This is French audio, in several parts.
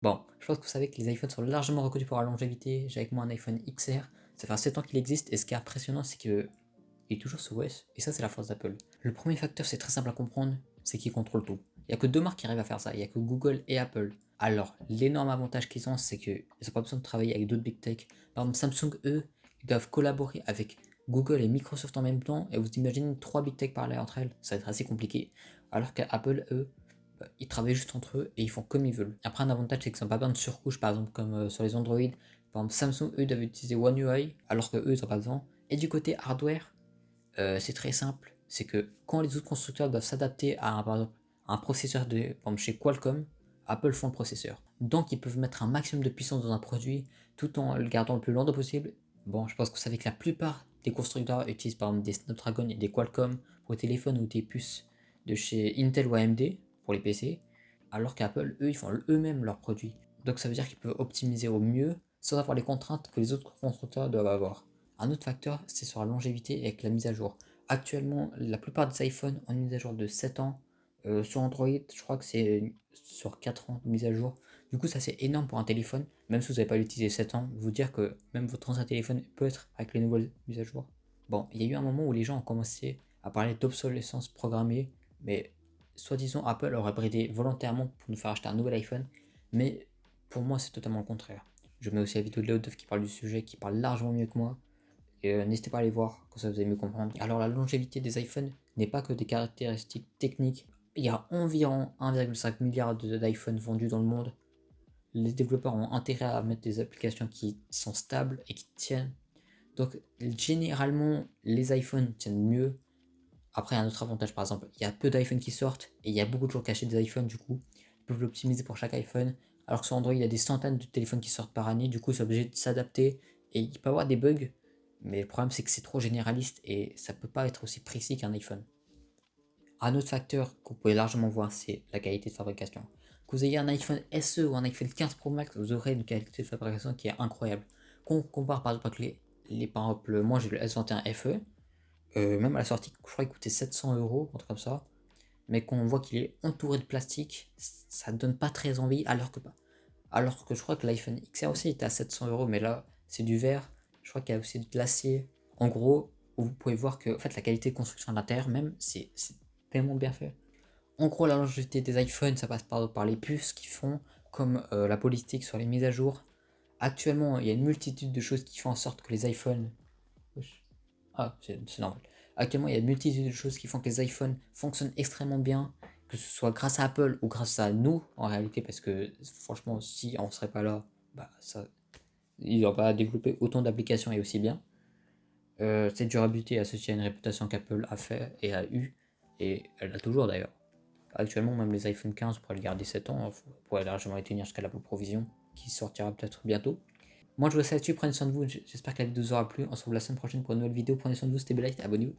Bon, je pense que vous savez que les iPhones sont largement reconnus pour leur longévité. J'ai avec moi un iPhone XR, ça fait 7 ans qu'il existe, et ce qui est impressionnant, c'est que il est toujours sous OS, et ça c'est la force d'Apple. Le premier facteur, c'est très simple à comprendre, c'est qu'ils contrôlent tout. Il n'y a que deux marques qui arrivent à faire ça, il n'y a que Google et Apple. Alors, l'énorme avantage qu'ils ont, c'est qu'ils n'ont pas besoin de travailler avec d'autres big tech. Par exemple, Samsung, eux, ils doivent collaborer avec Google et Microsoft en même temps, et vous imaginez trois big tech parler entre elles, ça va être assez compliqué. Alors qu'Apple, eux, ils travaillent juste entre eux et ils font comme ils veulent. Après, un avantage, c'est qu'ils n'ont pas besoin de surcouche, par exemple, comme sur les Android. Par exemple, Samsung, eux, doivent utiliser One UI, alors que eux, ils n'ont pas besoin. Et du côté hardware, c'est très simple. C'est que quand les autres constructeurs doivent s'adapter à par exemple, un processeur par exemple, chez Qualcomm, Apple font le processeur. Donc, ils peuvent mettre un maximum de puissance dans un produit tout en le gardant le plus longtemps possible. Bon, je pense que vous savez que la plupart des constructeurs utilisent par exemple des Snapdragon et des Qualcomm pour les téléphones ou des puces de chez Intel ou AMD pour les PC, alors qu'Apple, eux, ils font eux-mêmes leurs produits. Donc ça veut dire qu'ils peuvent optimiser au mieux sans avoir les contraintes que les autres constructeurs doivent avoir. Un autre facteur, c'est sur la longévité avec la mise à jour. Actuellement, la plupart des iPhones ont une mise à jour de 7 ans. Sur Android, je crois que c'est sur 4 ans de mise à jour. Du coup, ça c'est énorme pour un téléphone, même si vous n'avez pas l'utilisé 7 ans. Vous dire que même votre ancien téléphone peut être avec les nouvelles mises à jour. Bon, il y a eu un moment où les gens ont commencé à parler d'obsolescence programmée, mais soi-disant Apple aurait bridé volontairement pour nous faire acheter un nouvel iPhone, mais pour moi c'est totalement le contraire. Je mets aussi la vidéo de Léo qui parle du sujet, qui parle largement mieux que moi, et n'hésitez pas à aller voir, comme ça vous allez mieux comprendre. Alors la longévité des iPhones n'est pas que des caractéristiques techniques. Il y a environ 1,5 milliard d'iPhones vendus dans le monde. Les développeurs ont intérêt à mettre des applications qui sont stables et qui tiennent. Donc généralement les iPhones tiennent mieux. Après un autre avantage par exemple, il y a peu d'iPhones qui sortent et il y a beaucoup de gens qui achètent des iPhones, du coup ils peuvent l'optimiser pour chaque iPhone. Alors que sur Android il y a des centaines de téléphones qui sortent par année, du coup c'est obligé de s'adapter et il peut y avoir des bugs. Mais le problème, c'est que c'est trop généraliste et ça peut pas être aussi précis qu'un iPhone. Un autre facteur que vous pouvez largement voir, c'est la qualité de fabrication. Que vous ayez un iPhone SE ou un iPhone 15 Pro Max, vous aurez une qualité de fabrication qui est incroyable. Quand on compare par exemple avec par exemple, moi j'ai le S21 FE, même à la sortie, je crois qu'il coûtait 700 euros, un truc comme ça. Mais quand on voit qu'il est entouré de plastique, ça donne pas très envie, alors que je crois que l'iPhone XR aussi était à 700 euros, mais là, c'est du verre. Je crois qu'il y a aussi de l'acier. En gros, vous pouvez voir que en fait, la qualité de construction à l'intérieur, même, c'est tellement bien fait. En gros, la longévité des iPhones, ça passe par les puces qu'ils font, comme la politique sur les mises à jour. Actuellement, il y a une multitude de choses qui font en sorte que les iPhones. Ah, c'est normal. Actuellement, il y a une multitude de choses qui font que les iPhones fonctionnent extrêmement bien, que ce soit grâce à Apple ou grâce à nous, en réalité, parce que franchement, si on serait pas là, bah, ça, ils n'ont pas développé autant d'applications et aussi bien. Cette durabilité est associée à une réputation qu'Apple a fait et a eu, et elle l'a toujours d'ailleurs. Actuellement, même les iPhone 15 pourraient le garder 7 ans, pourraient largement les tenir jusqu'à l'Apple Provision, qui sortira peut-être bientôt. Moi je vous laisse là-dessus, prenez soin de vous, j'espère que la vidéo vous aura plu, on se retrouve la semaine prochaine pour une nouvelle vidéo, prenez soin de vous, c'était Belite, abonnez-vous.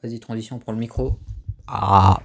Vas-y, transition, on prend le micro. Ah.